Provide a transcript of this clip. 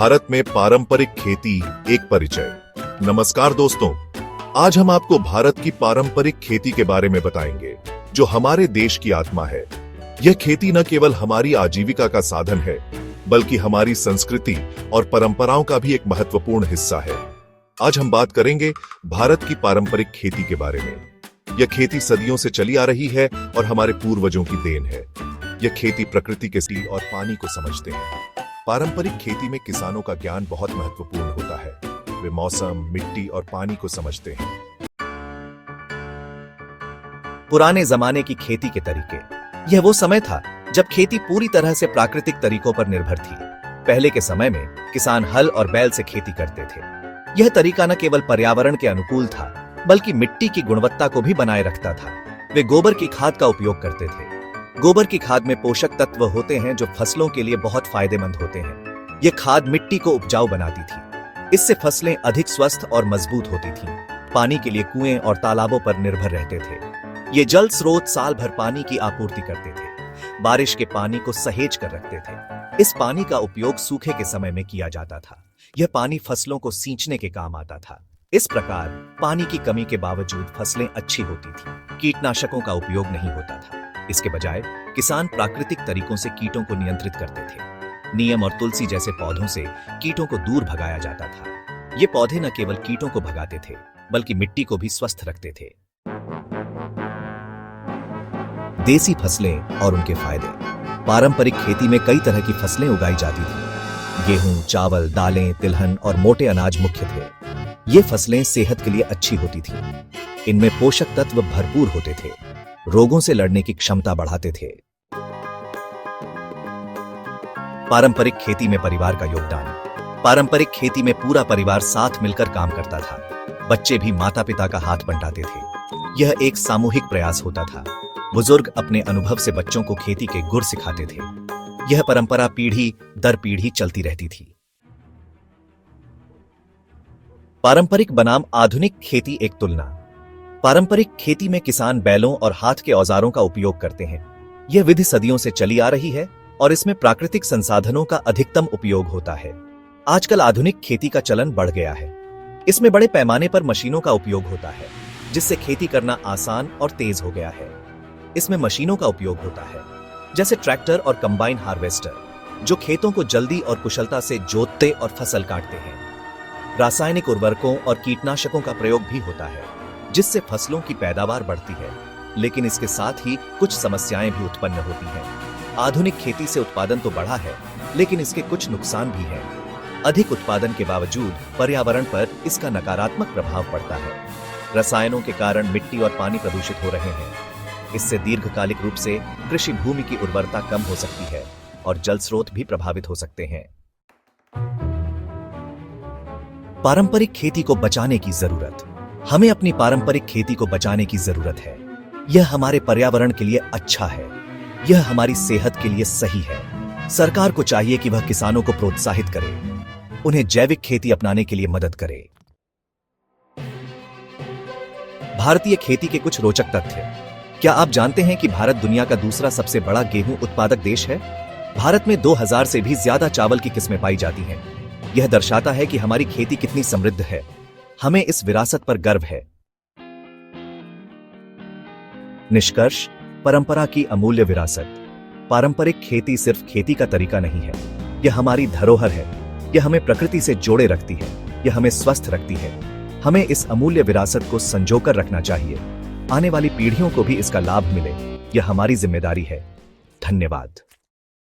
भारत में पारंपरिक खेती एक परिचय। नमस्कार दोस्तों, आज हम आपको भारत की पारंपरिक खेती के बारे में बताएंगे, जो हमारे देश की आत्मा है। यह खेती न केवल हमारी आजीविका का साधन है, बल्कि हमारी संस्कृति और परंपराओं का भी एक महत्वपूर्ण हिस्सा है। आज हम बात करेंगे भारत की पारंपरिक खेती के बारे में। यह खेती सदियों से चली आ रही है और हमारे पूर्वजों की देन है। यह खेती प्रकृति के सी और पानी को समझते हैं। पारंपरिक खेती में किसानों का ज्ञान बहुत महत्वपूर्ण होता है। वे मौसम, मिट्टी और पानी को समझते हैं। पुराने जमाने की खेती के तरीके। यह वो समय था जब खेती पूरी तरह से प्राकृतिक तरीकों पर निर्भर थी। पहले के समय में किसान हल और बैल से खेती करते थे। यह तरीका न केवल पर्यावरण के अनुकूल था, बल्कि मिट्टी की गुणवत्ता को भी बनाए रखता था। वे गोबर की खाद का उपयोग करते थे। गोबर की खाद में पोषक तत्व होते हैं जो फसलों के लिए बहुत फायदेमंद होते हैं। यह खाद मिट्टी को उपजाऊ बनाती थी। इससे फसलें अधिक स्वस्थ और मजबूत होती थीं। पानी के लिए कुएं और तालाबों पर निर्भर रहते थे। ये जल स्रोत साल भर पानी की आपूर्ति करते थे। बारिश के पानी को सहेज कर रखते थे। इस पानी का उपयोग सूखे के समय में किया जाता था। यह पानी फसलों को सींचने के काम आता था। इस प्रकार पानी की कमी के बावजूद फसलें अच्छी होती थीं। कीटनाशकों का उपयोग नहीं होता था। इसके बजाय किसान प्राकृतिक तरीकों से कीटों को नियंत्रित करते थे। नीम और तुलसी जैसे पौधों से कीटों को दूर भगाया जाता था। ये पौधे न केवल कीटों को भगाते थे, बल्कि मिट्टी को भी स्वस्थ रखते थे। देसी फसलें और उनके फायदे। पारंपरिक खेती में कई तरह की फसलें उगाई जाती थीं। गेहूं, चावल, दालें, तिलहन और मोटे अनाज मुख्य थे। ये फसलें सेहत के लिए अच्छी होती थीं। इनमें पोषक तत्व भरपूर होते थे, रोगों से लड़ने की क्षमता बढ़ाते थे। पारंपरिक खेती में परिवार का योगदान। पारंपरिक खेती में पूरा परिवार साथ मिलकर काम करता था। बच्चे भी माता पिता का हाथ बंटाते थे। यह एक सामूहिक प्रयास होता था। बुजुर्ग अपने अनुभव से बच्चों को खेती के गुर सिखाते थे। यह परंपरा पीढ़ी दर पीढ़ी चलती रहती थी। पारंपरिक बनाम आधुनिक खेती एक तुलना। पारंपरिक खेती में किसान बैलों और हाथ के औजारों का उपयोग करते हैं। यह विधि सदियों से चली आ रही है और इसमें प्राकृतिक संसाधनों का अधिकतम उपयोग होता है। आजकल आधुनिक खेती का चलन बढ़ गया है। इसमें बड़े पैमाने पर मशीनों का उपयोग होता है, जिससे खेती करना आसान और तेज हो गया है। इसमें मशीनों का उपयोग होता है, जैसे ट्रैक्टर और कंबाइन हार्वेस्टर, जो खेतों को जल्दी और कुशलता से जोतते और फसल काटते हैं। रासायनिक उर्वरकों और कीटनाशकों का प्रयोग भी होता है, जिससे फसलों की पैदावार बढ़ती है, लेकिन इसके साथ ही कुछ समस्याएं भी उत्पन्न होती हैं। आधुनिक खेती से उत्पादन तो बढ़ा है, लेकिन इसके कुछ नुकसान भी हैं। अधिक उत्पादन के बावजूद पर्यावरण पर इसका नकारात्मक प्रभाव पड़ता है। रसायनों के कारण मिट्टी और पानी प्रदूषित हो रहे हैं। इससे दीर्घकालिक रूप से कृषि भूमि की उर्वरता कम हो सकती है और जल स्रोत भी प्रभावित हो सकते हैं। पारंपरिक खेती को बचाने की जरूरत। हमें अपनी पारंपरिक खेती को बचाने की जरूरत है। यह हमारे पर्यावरण के लिए अच्छा है। यह हमारी सेहत के लिए सही है। सरकार को चाहिए कि वह किसानों को प्रोत्साहित करे, उन्हें जैविक खेती अपनाने के लिए मदद करे। भारतीय खेती के कुछ रोचक तथ्य। क्या आप जानते हैं कि भारत दुनिया का दूसरा सबसे बड़ा गेहूं उत्पादक देश है? भारत में 2000 से भी ज्यादा चावल की किस्में पाई जाती हैं। यह दर्शाता है कि हमारी खेती कितनी समृद्ध है। हमें इस विरासत पर गर्व है। निष्कर्ष, परंपरा की अमूल्य विरासत। पारंपरिक खेती सिर्फ खेती का तरीका नहीं है, यह हमारी धरोहर है। यह हमें प्रकृति से जोड़े रखती है। यह हमें स्वस्थ रखती है। हमें इस अमूल्य विरासत को संजोकर रखना चाहिए। आने वाली पीढ़ियों को भी इसका लाभ मिले, यह हमारी जिम्मेदारी है। धन्यवाद।